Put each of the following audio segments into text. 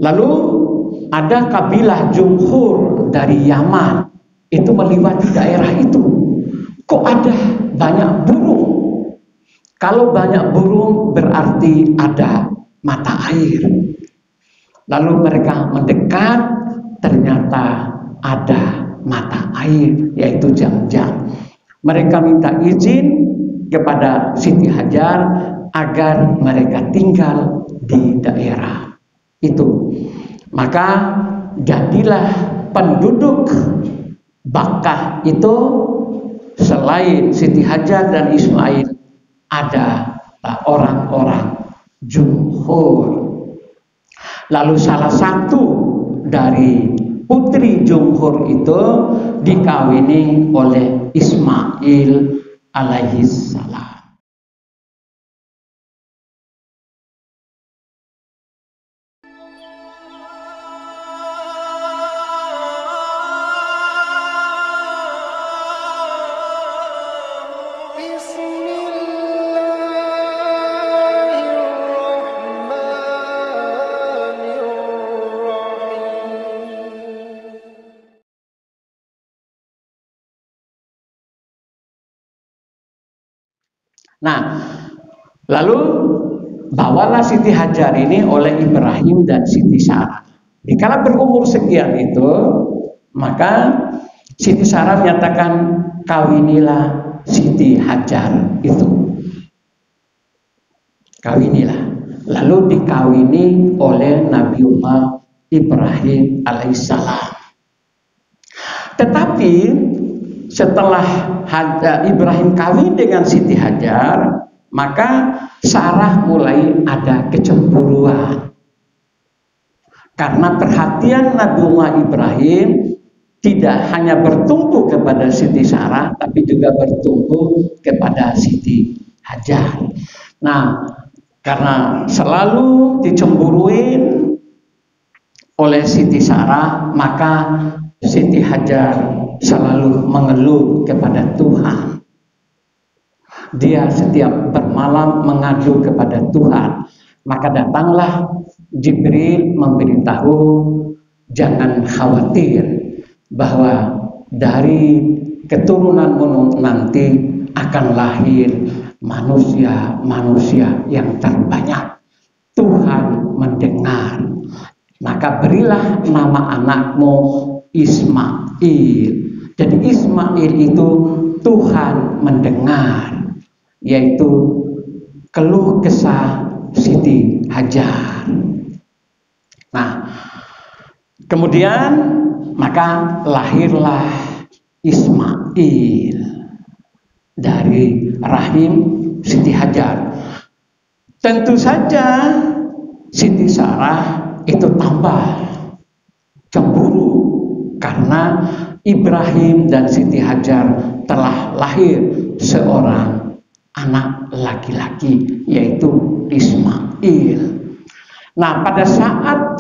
Lalu ada kabilah Jumhur dari Yaman, itu melewati daerah itu. Kok ada banyak burung? Kalau banyak burung berarti ada mata air. Lalu mereka mendekat, ternyata ada mata air, yaitu Jam-Jam. Mereka minta izin kepada Siti Hajar agar mereka tinggal di daerah itu. Maka jadilah penduduk Bakkah itu selain Siti Hajar dan Ismail ada orang-orang Jumhur. Lalu salah satu dari putri Jumhur itu dikawini oleh Ismail alaihissalam. Nah, lalu bawalah Siti Hajar ini oleh Ibrahim dan Siti Sarah. Dikala berumur sekian itu, maka Siti Sarah menyatakan, kawinilah Siti Hajar itu. Kawinilah. Lalu dikawini oleh Nabiullah Ibrahim alaihissalam. Tetapi setelah Ibrahim kawin dengan Siti Hajar, maka Sarah mulai ada kecemburuan. Karena perhatian Nabiullah Ibrahim tidak hanya bertumpu kepada Siti Sarah, tapi juga bertumpu kepada Siti Hajar. Nah, karena selalu dicemburuin oleh Siti Sarah, maka Siti Hajar selalu mengeluh kepada Tuhan. Dia setiap bermalam mengadu kepada Tuhan. Maka datanglah Jibril memberitahu, jangan khawatir bahwa dari keturunanmu nanti akan lahir manusia-manusia yang terbanyak. Tuhan mendengar. Maka berilah nama anakmu Ismail. Jadi Ismail itu Tuhan mendengar, yaitu keluh kesah Siti Hajar. Nah, kemudian maka lahirlah Ismail dari rahim Siti Hajar. Tentu saja Siti Sarah itu tambah cemburu karena Ibrahim dan Siti Hajar telah lahir seorang anak laki-laki, yaitu Ismail. Nah, pada saat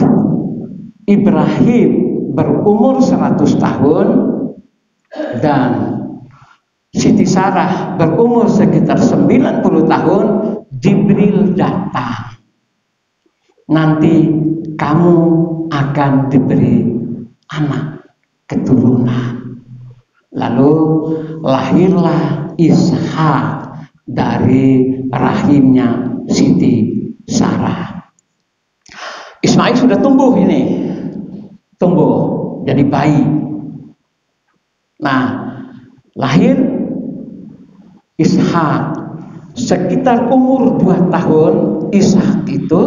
Ibrahim berumur 100 tahun dan Siti Sarah berumur sekitar 90 tahun, Jibril datang. Nanti kamu akan diberi anak keturunan. Lalu lahirlah Ishak dari rahimnya Siti Sarah. Ismail sudah tumbuh jadi bayi. Nah, lahir Ishak sekitar umur 2 tahun Ishak itu,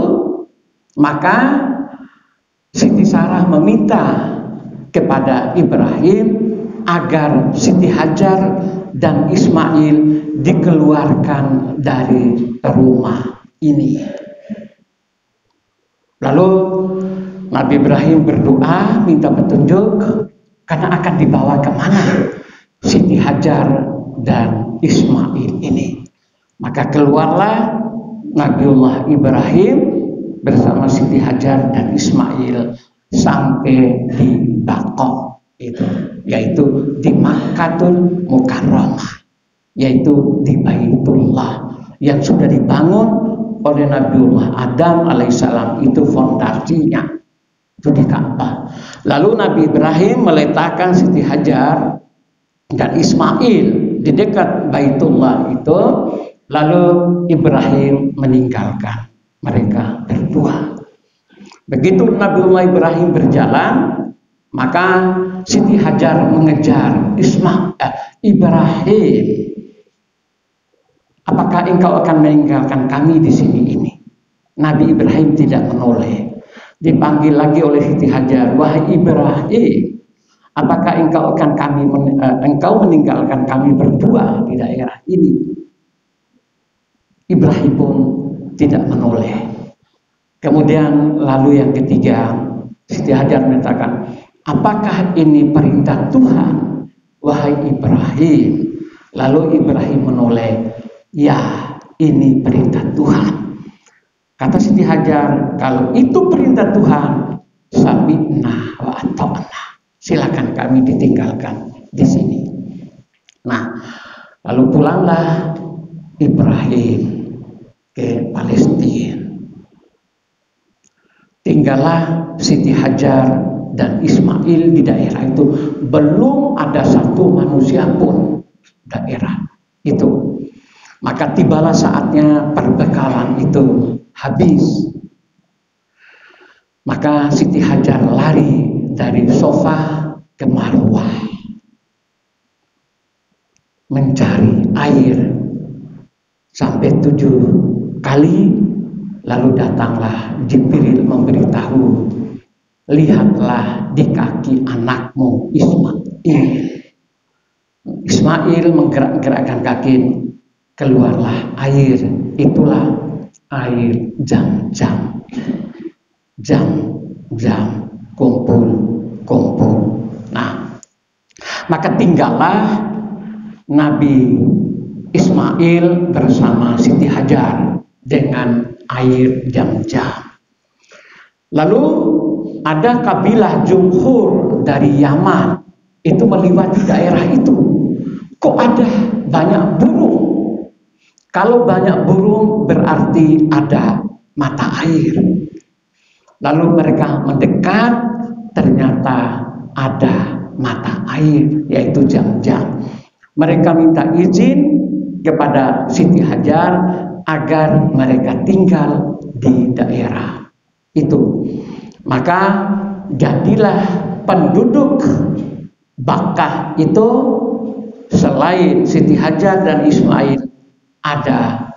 maka Siti Sarah meminta kepada Ibrahim agar Siti Hajar dan Ismail dikeluarkan dari rumah ini. Lalu Nabi Ibrahim berdoa minta petunjuk karena akan dibawa kemana Siti Hajar dan Ismail ini. Maka keluarlah Nabiullah Ibrahim bersama Siti Hajar dan Ismail sampai di Bakkah itu, yaitu di Makkahul Mukarramah, yaitu di Baitullah yang sudah dibangun oleh Nabiullah Adam alaihissalam. Itu fondasinya. itu di Ka'bah. Lalu Nabi Ibrahim meletakkan Siti Hajar dan Ismail di dekat Baitullah itu, lalu Ibrahim meninggalkan mereka berdua. Begitu Nabiullah Ibrahim berjalan, maka Siti Hajar mengejar Ibrahim, apakah engkau akan meninggalkan kami di sini ini? Nabi Ibrahim tidak menoleh. Dipanggil lagi oleh Siti Hajar, wahai Ibrahim, apakah engkau meninggalkan kami berdua di daerah ini? Ibrahim pun tidak menoleh. Kemudian lalu yang ketiga, Siti Hajar mengatakan, apakah ini perintah Tuhan, wahai Ibrahim? Lalu Ibrahim menoleh, ya, ini perintah Tuhan. Kata Siti Hajar, kalau itu perintah Tuhan, sami'na wa ata'na, silakan kami ditinggalkan di sini. Nah, lalu pulanglah Ibrahim ke Palestina. Tinggallah Siti Hajar dan Ismail di daerah itu. Belum ada satu manusia pun daerah itu. Maka tibalah saatnya perbekalan itu habis. Maka Siti Hajar lari dari Sofa ke Marwah mencari air sampai 7 kali. Lalu datanglah Jibril memberitahu, lihatlah di kaki anakmu Ismail. Ismail menggerak-gerakkan kaki, keluarlah air. Itulah air Zam-Zam. Zam-Zam, kumpul. Nah, maka tinggallah Nabi Ismail bersama Siti Hajar dengan air Zam-Zam. Lalu ada kabilah Jumhur dari Yaman itu melewati daerah itu. Kok ada banyak burung? Kalau banyak burung berarti ada mata air. Lalu mereka mendekat, ternyata ada mata air, yaitu Zam-Zam. Mereka minta izin kepada Siti Hajar agar mereka tinggal di daerah itu. Maka jadilah penduduk Bakkah itu selain Siti Hajar dan Ismail ada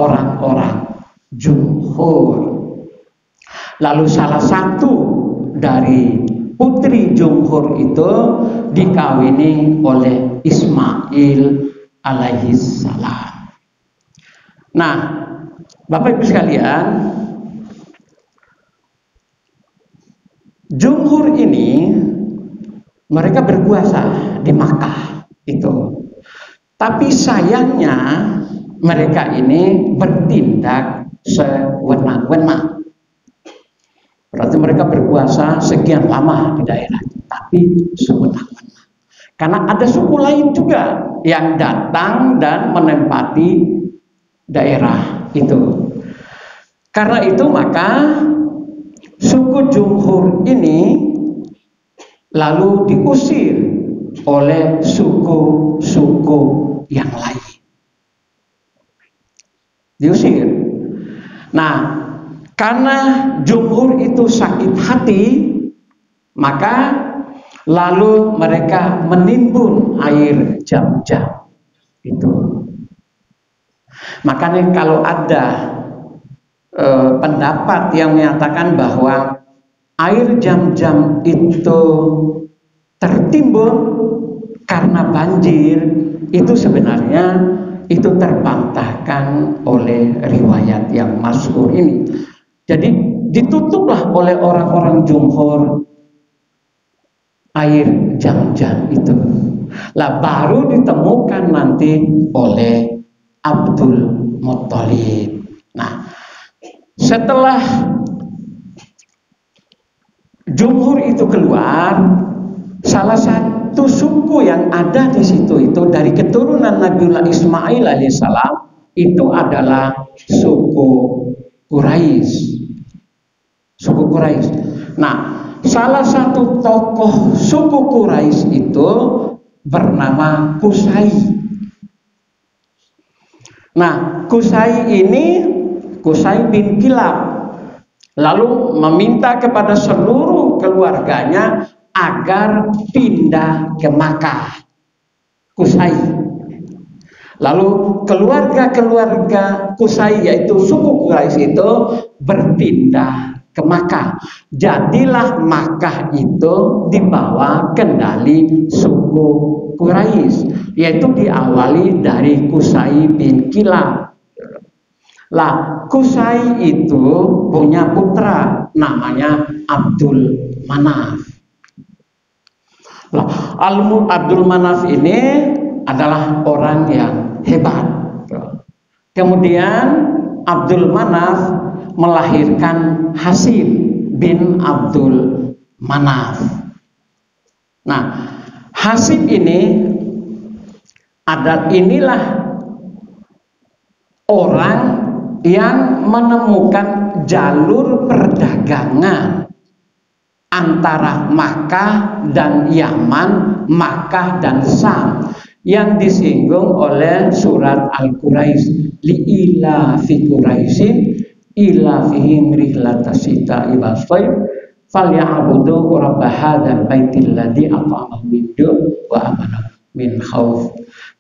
orang-orang Jumhur. Lalu salah satu dari putri Jumhur itu dikawini oleh Ismail alaihissalam. Nah, Bapak Ibu sekalian, Jumhur ini mereka berkuasa di Makkah itu. Tapi sayangnya mereka ini bertindak sewenang-wenang. Berarti mereka berkuasa sekian lama di daerah, tapi sewenang-wenang. Karena ada suku lain juga yang datang dan menempati daerah itu. Karena itu maka suku Jumhur ini lalu diusir oleh suku-suku yang lain. Diusir. Nah, karena Jumhur itu sakit hati, maka lalu mereka menimbun air Zam-Zam itu. Makanya kalau ada pendapat yang menyatakan bahwa air Zam-Zam itu tertimbun karena banjir, itu sebenarnya itu terbantahkan oleh riwayat yang masyhur ini. Jadi ditutuplah oleh orang-orang Jumhur air Zam-Zam itu. Lah baru ditemukan nanti oleh Abdul Muttalib. Nah, setelah Jumhur itu keluar, salah satu suku yang ada di situ itu dari keturunan Nabiullah Ismail alaihissalam itu adalah suku Quraisy. Suku Quraisy. Nah, salah satu tokoh suku Quraisy itu bernama Qusay. Nah, Qusay ini, Qusay bin Kilab, lalu meminta kepada seluruh keluarganya agar pindah ke Makkah. Qusay. Lalu keluarga-keluarga Qusay, yaitu suku Quraisy itu berpindah ke Makkah. Jadilah Makkah itu di bawah kendali suku Quraisy, yaitu diawali dari Qusay bin Kilab. Lah, Qusay itu punya putra namanya Abdul Manaf. Lah, Abdul Manaf ini adalah orang yang hebat. Kemudian Abdul Manaf melahirkan Hasim bin Abdul Manaf. Nah, Hasim ini inilah orang yang menemukan jalur perdagangan antara Makkah dan Yaman, Makkah dan Syam, yang disinggung oleh surat Al-Quraisy, li'ila fi Quraisyin ila fihim rihlatas sita'i was shayf falyabudu rabb hadzal baitil ladzi at'amahum min ju' wa amanahum min khauf.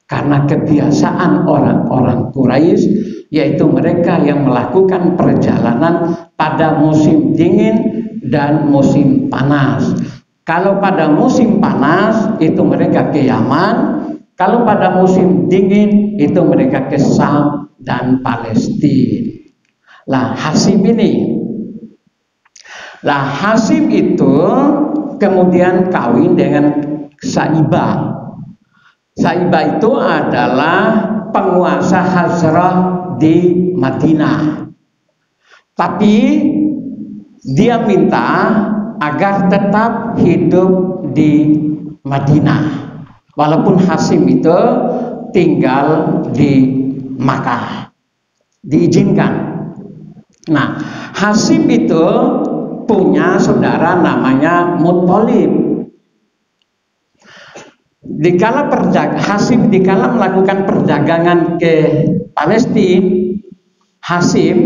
Karena kebiasaan orang-orang Quraisy, yaitu mereka yang melakukan perjalanan pada musim dingin dan musim panas. Kalau pada musim panas itu mereka ke Yaman, kalau pada musim dingin itu mereka ke Syam dan Palestina. Lah, Hasim ini, Hasim itu kemudian kawin dengan Saibah. Saibah itu adalah penguasa Hazrah di Madinah. Tapi dia minta agar tetap hidup di Madinah, walaupun Hasim itu tinggal di Makkah, diizinkan. Nah, Hasim itu punya saudara namanya Muttalib. Hasim dikala melakukan perdagangan ke Palestina, Hasim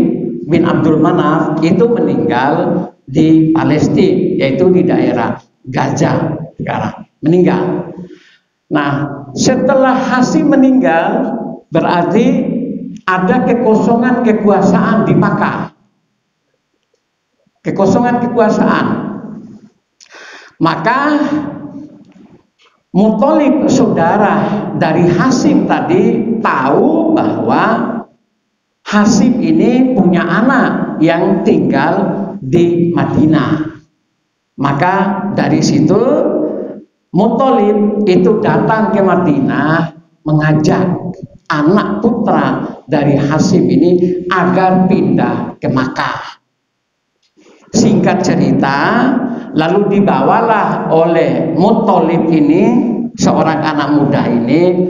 bin Abdul Manaf itu meninggal di Palestina, yaitu di daerah Gaza sekarang, meninggal. Nah, setelah Hasim meninggal, berarti ada kekosongan kekuasaan di Makkah. Kekosongan kekuasaan. Maka Muttalib, saudara dari Hasim tadi, tahu bahwa Hasim ini punya anak yang tinggal di Madinah. Maka dari situ Muttalib itu datang ke Madinah mengajak anak putra dari Hasim ini agar pindah ke Makkah. Singkat cerita, lalu dibawalah oleh Muttalib ini, seorang anak muda ini,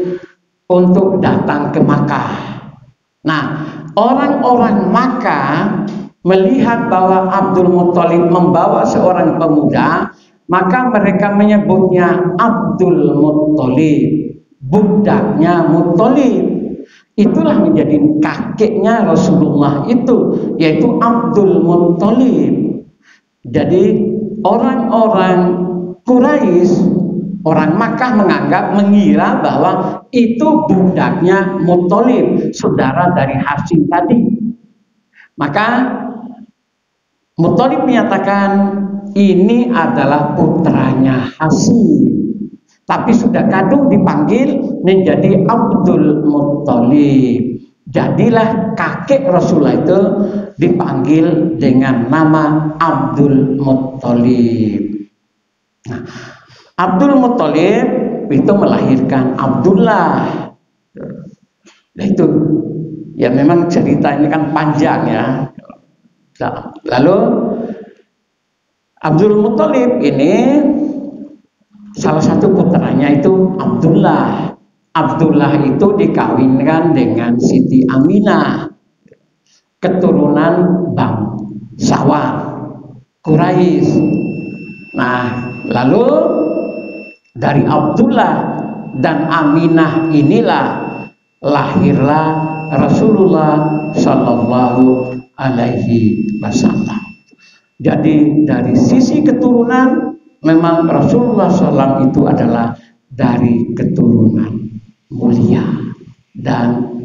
untuk datang ke Makkah. Nah, orang-orang Makkah melihat bahwa Abdul Muttalib membawa seorang pemuda, maka mereka menyebutnya Abdul Muttalib, budaknya Muttalib. Itulah menjadi kakeknya Rasulullah itu, yaitu Abdul Muttalib. Jadi orang-orang Quraisy, orang Makkah mengira bahwa itu budaknya Muttalib, saudara dari Hasim tadi. Maka Muttalib menyatakan ini adalah putranya Hasim, tapi sudah kadung dipanggil menjadi Abdul Muttalib. Jadilah kakek Rasulullah itu dipanggil dengan nama Abdul Muttalib. Nah, Abdul Muttalib itu melahirkan Abdullah. Nah, itu ya memang cerita ini kan panjang ya. Nah, lalu Abdul Muttalib ini salah satu putranya itu Abdullah. Abdullah itu dikawinkan dengan Siti Aminah, keturunan bangsawan Quraisy. Nah, lalu dari Abdullah dan Aminah inilah lahirlah Rasulullah Shallallahu Alaihi Wasallam. Jadi dari sisi keturunan memang Rasulullah SAW itu adalah dari keturunan mulia dan